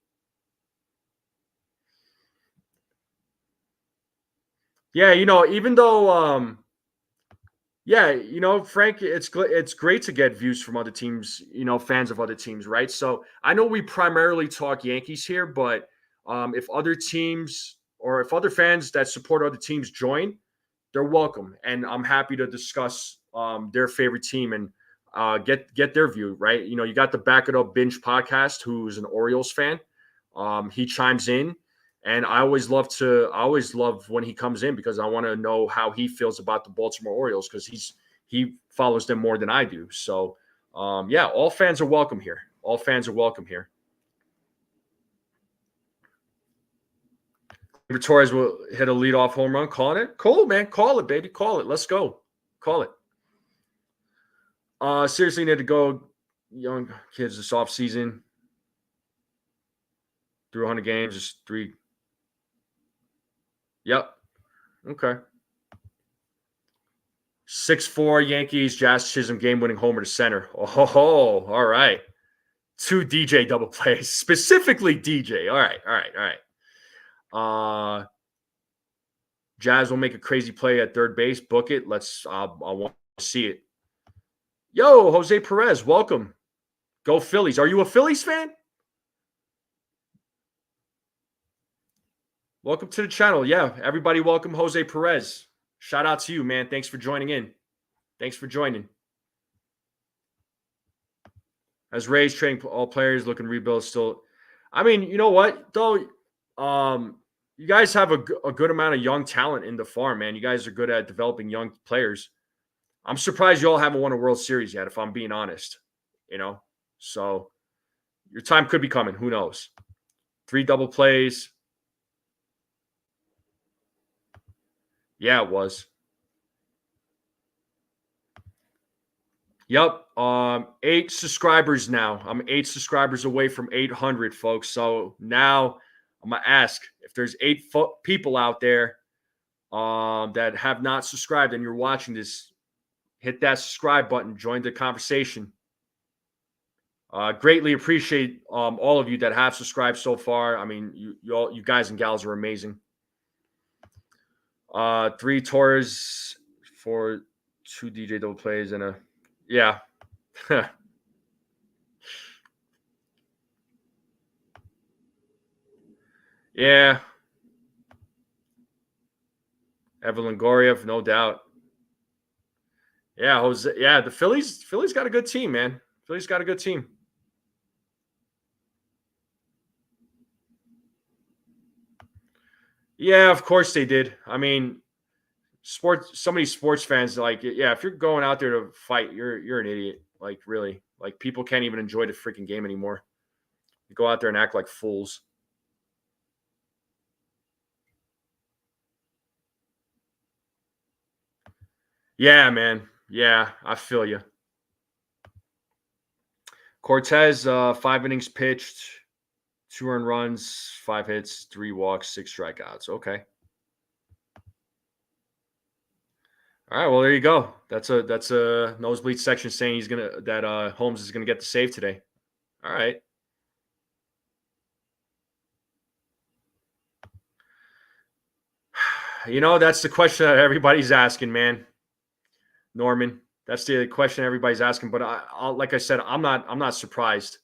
Yeah, even though Frank, it's great to get views from other teams, fans of other teams, right? So I know we primarily talk Yankees here, but if other teams or if other fans that support other teams join, they're welcome, and I'm happy to discuss their favorite team and get their view, right? You got the Back It Up Binge podcast, who's an Orioles fan. He chimes in. And I always love when he comes in because I want to know how he feels about the Baltimore Orioles because he follows them more than I do. So, all fans are welcome here. All fans are welcome here. Torres will hit a leadoff home run. Calling it? Cool, man. Call it, baby. Call it. Let's go. Call it. Seriously need to go young kids this offseason. Through 100 games, just 3. Yep. Okay. 6-4 Yankees, Jazz Chisholm game-winning homer to center. Oh, all right. 2 DJ double plays, specifically DJ. All right. Jazz will make a crazy play at third base. Book it. I want to see it. Yo, Jose Perez, welcome. Go Phillies. Are you a Phillies fan? Welcome to the channel. Yeah, everybody welcome Jose Perez. Shout out to you, man. Thanks for joining in. Thanks for joining. As Rays trading all players, looking to rebuild still. I mean, you know what, though? You guys have a good amount of young talent in the farm, man. You guys are good at developing young players. I'm surprised you all haven't won a World Series yet, if I'm being honest. So your time could be coming. Who knows? 3 double plays. Yeah, it was. Yep. 8 subscribers now. I'm 8 subscribers away from 800, folks. So now I'm going to ask if there's 8 people out there that have not subscribed and you're watching this, hit that subscribe button, join the conversation. Greatly appreciate all of you that have subscribed so far. I mean, you guys and gals are amazing. 3 Torres for 2 DJ double plays and a yeah. Yeah. Evelyn Goriev, no doubt. Yeah, Jose. Yeah, the Phillies got a good team, man. Phillies got a good team. Yeah, of course they did. I mean, so many sports fans if you're going out there to fight, you're an idiot. Like, really. Like, people can't even enjoy the freaking game anymore. You go out there and act like fools. Yeah, man. Yeah, I feel you. Cortez, 5 innings pitched, 2 earned runs, 5 hits, 3 walks, 6 strikeouts. Okay. All right. Well, there you go. That's a nosebleed section saying Holmes is gonna get the save today. All right. That's the question that everybody's asking, man. Norman, that's the question everybody's asking. But like I said, I'm not surprised.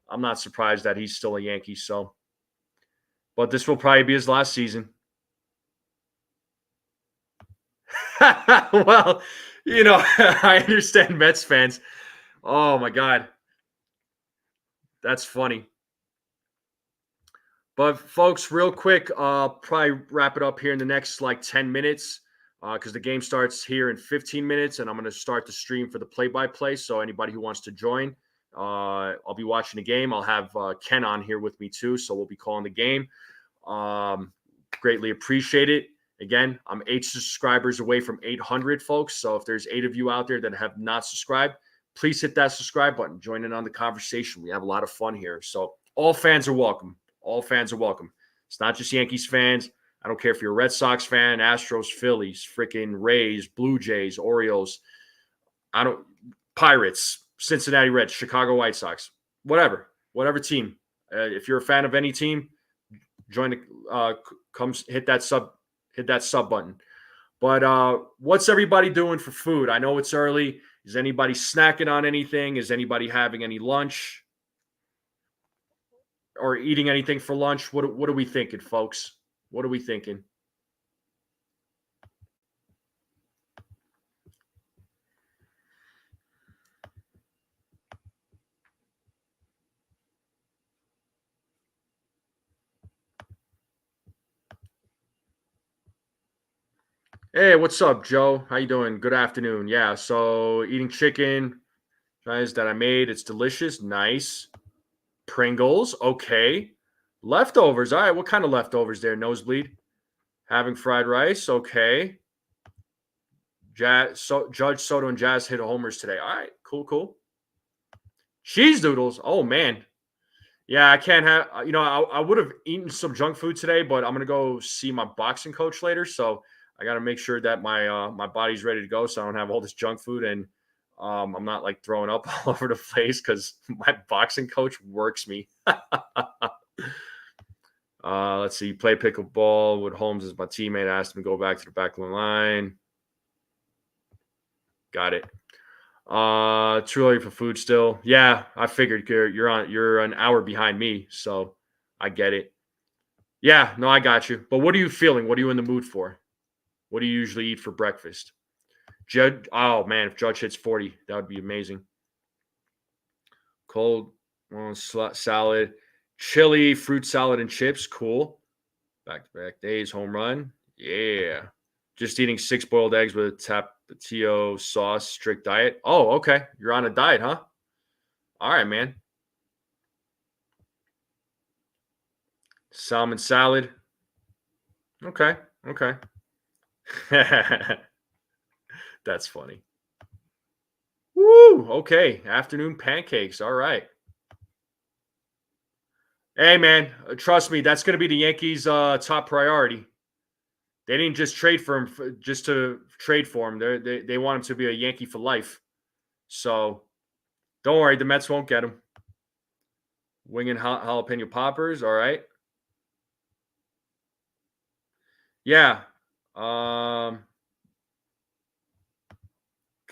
I'm not surprised that he's still a Yankee. So, but this will probably be his last season. Well, I understand Mets fans. Oh my God, that's funny. But folks, real quick, probably wrap it up here in the next 10 minutes. because the game starts here in 15 minutes, and I'm going to start the stream for the play-by-play. So anybody who wants to join, I'll be watching the game. I'll have Ken on here with me too, so we'll be calling the game. Greatly appreciate it. Again, I'm 8 subscribers away from 800, folks. So if there's 8 of you out there that have not subscribed, please hit that subscribe button. Join in on the conversation. We have a lot of fun here. So all fans are welcome. All fans are welcome. It's not just Yankees fans. I don't care if you're a Red Sox fan, Astros, Phillies, freaking Rays, Blue Jays, Orioles, Pirates, Cincinnati Reds, Chicago White Sox, whatever team. If you're a fan of any team, join the hit that sub button. But what's everybody doing for food? I know it's early. Is anybody snacking on anything? Is anybody having any lunch or eating anything for lunch? What are we thinking, folks? What are we thinking? Hey, what's up, Joe? How you doing? Good afternoon. Yeah, so eating chicken, guys, that I made. It's delicious. Nice. Pringles. Okay. Leftovers. All right. What kind of leftovers there? Nosebleed. Having fried rice. Okay. Judge Soto and Jazz hit homers today. All right. Cool. Cheese doodles. Oh, man. Yeah, I can't have, I would have eaten some junk food today, but I'm going to go see my boxing coach later. So I got to make sure that my body's ready to go so I don't have all this junk food and I'm not like throwing up all over the place because my boxing coach works me. Let's see. Play pickleball with Holmes as my teammate. I asked him to go back to the back of the line. Got it. Too early for food still. Yeah, I figured you're an hour behind me, so I get it. Yeah, no, I got you. But what are you feeling? What are you in the mood for? What do you usually eat for breakfast? Judge, oh man, if Judge hits 40, that would be amazing. Cold salad, chili, fruit salad, and chips. Cool. Back-to-back days, home run. Yeah. Just eating 6 boiled eggs with a tapatio sauce, strict diet. Oh, okay. You're on a diet, huh? All right, man. Salmon salad. Okay. That's funny. Woo! Okay. Afternoon pancakes. All right. Hey, man. Trust me, that's going to be the Yankees' top priority. They didn't just trade for him just to trade for him. They want him to be a Yankee for life. So don't worry, the Mets won't get him. Winging jalapeno poppers, all right. Yeah.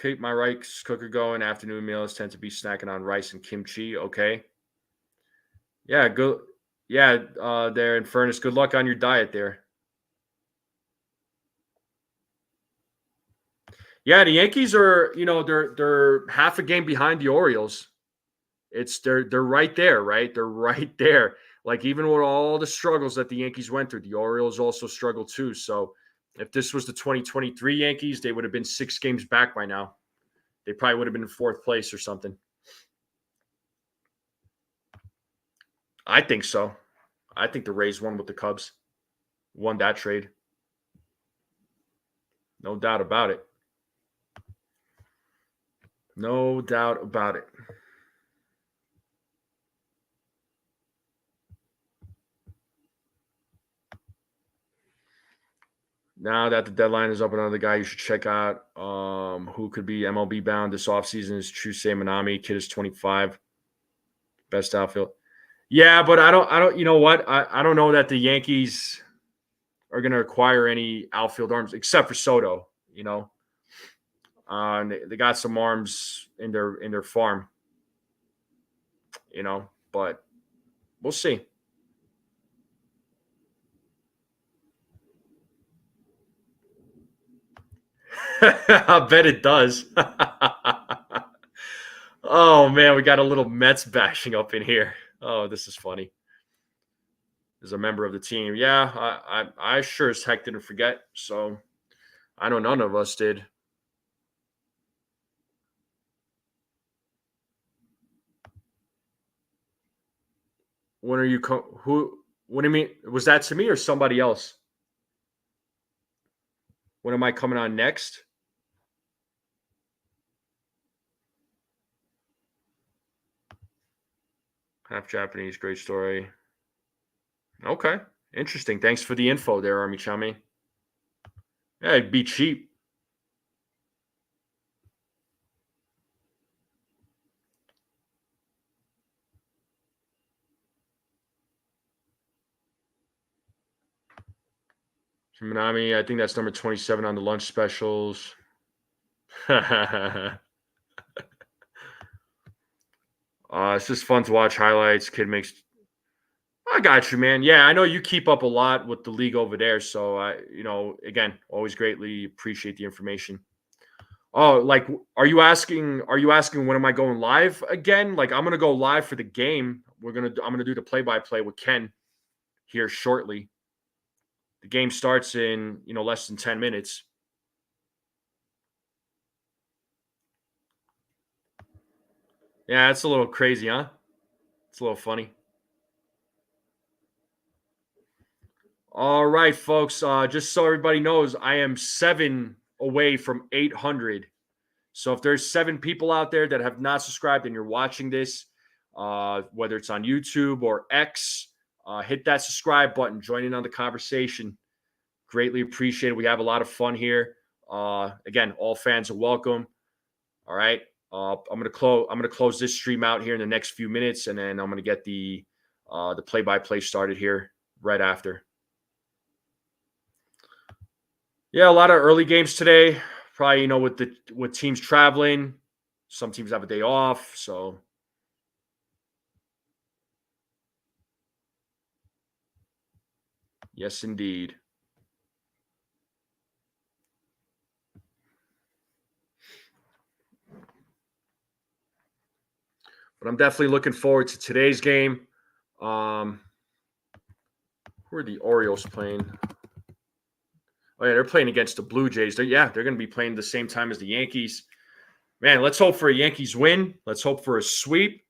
Keep my rice cooker going. Afternoon meals tend to be snacking on rice and kimchi. Okay. Yeah, good. Yeah, there in Furnace. Good luck on your diet there. Yeah, the Yankees are, they're half a game behind the Orioles. They're right there, right? They're right there. Like even with all the struggles that the Yankees went through, the Orioles also struggled too. So if this was the 2023 Yankees, they would have been 6 games back by now. They probably would have been in 4th place or something. I think so. I think the Rays won with the Cubs. Won that trade. No doubt about it. No doubt about it. Now that the deadline is up, another guy you should check out who could be MLB bound this offseason is Chusei Minami. Kid is 25. Best outfield. Yeah, but I don't, you know what? I don't know that the Yankees are going to acquire any outfield arms except for Soto, they got some arms in their farm, but we'll see. I bet it does. Oh man, we got a little Mets bashing up in here. Oh, this is funny. As a member of the team, yeah, I sure as heck didn't forget. So I know none of us did. When are you who? What do you mean? Was that to me or somebody else? When am I coming on next? Half Japanese, great story. Okay, interesting. Thanks for the info there, Army Chummy. Yeah, it'd be cheap. Minami, I think that's number 27 on the lunch specials. It's just fun to watch highlights. Kid makes. I got you, man. Yeah, I know you keep up a lot with the league over there, so again, always greatly appreciate the information. Oh, like, are you asking? Are you asking when am I going live again? Like, I'm gonna go live for the game. I'm gonna do the play-by-play with Ken here shortly. The game starts in less than 10 minutes. Yeah, it's a little crazy, huh? It's a little funny. All right, folks. Just so everybody knows, I am 7 away from 800. So if there's 7 people out there that have not subscribed and you're watching this, whether it's on YouTube or X, hit that subscribe button. Join in on the conversation. Greatly appreciate it. We have a lot of fun here. Again, all fans are welcome. All right. I'm gonna close this stream out here in the next few minutes, and then I'm gonna get the play-by-play started here right after. Yeah, a lot of early games today. Probably with teams traveling, some teams have a day off, so yes, indeed. But I'm definitely looking forward to today's game. Who are the Orioles playing? Oh yeah, they're playing against the Blue Jays. They're going to be playing the same time as the Yankees. Man, let's hope for a Yankees win. Let's hope for a sweep.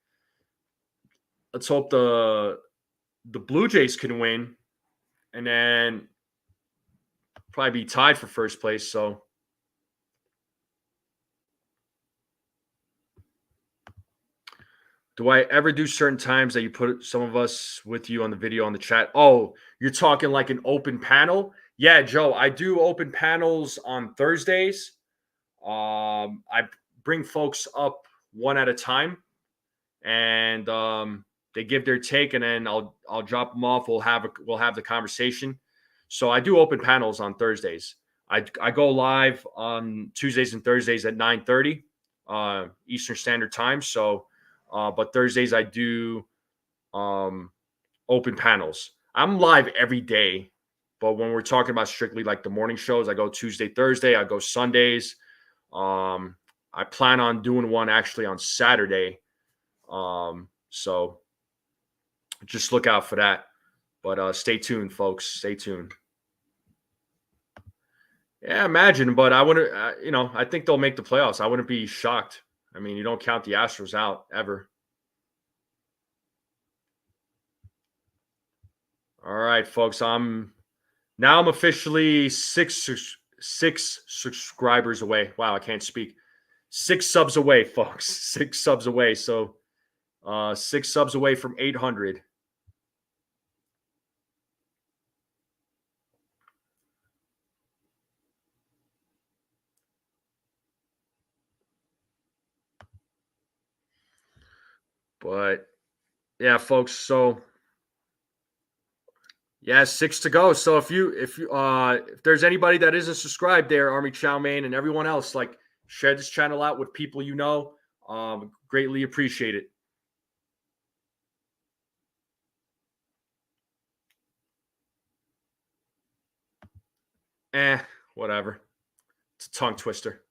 Let's hope the Blue Jays can win, and then probably be tied for first place. So, do I ever do certain times that you put some of us with you on the video on the chat? Oh, you're talking like an open panel? Yeah, Joe, I do open panels on Thursdays. I bring folks up one at a time, and they give their take, and then I'll drop them off. We'll have the conversation. So I do open panels on Thursdays. I go live on Tuesdays and Thursdays at 9:30 Eastern Standard Time. So, but Thursdays I do open panels. I'm live every day, but when we're talking about strictly like the morning shows, I go Tuesday, Thursday. I go Sundays. I plan on doing one actually on Saturday. So just look out for that. But stay tuned, folks. Stay tuned. Yeah, imagine. But I wouldn't. I think they'll make the playoffs. I wouldn't be shocked. I mean, you don't count the Astros out ever. All right, folks. I'm officially six subscribers away. Wow, I can't speak. 6 subs away, folks. 6 subs away. So 6 subs away from 800. But yeah, folks. So yeah, 6 to go. So if there's anybody that isn't subscribed there, Army Chow Mein and everyone else, like share this channel out with people you know. Greatly appreciate it. Whatever. It's a tongue twister.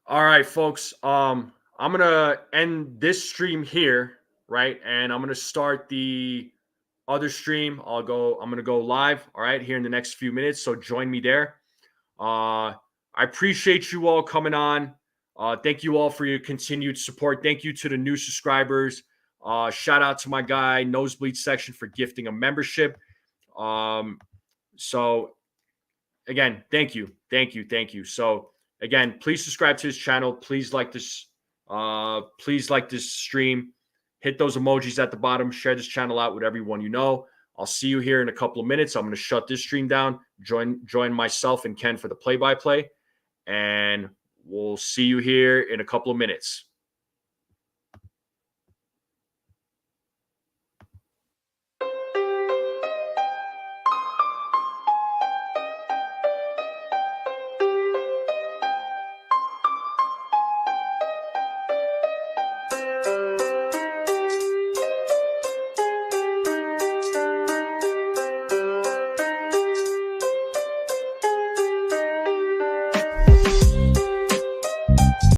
All right, folks. I'm gonna end this stream here, right? And I'm gonna start the other stream, I'm going to go live, all right, here in the next few minutes. So join me there. I appreciate you all coming on. Thank you all for your continued support. Thank you to the new subscribers. Shout out to my guy, Nosebleed Section, for gifting a membership. So again, thank you. So again, please subscribe to his channel. Please like this. Please like this stream. Hit those emojis at the bottom. Share this channel out with everyone you know. I'll see you here in a couple of minutes. I'm going to shut this stream down. Join myself and Ken for the play-by-play, and we'll see you here in a couple of minutes.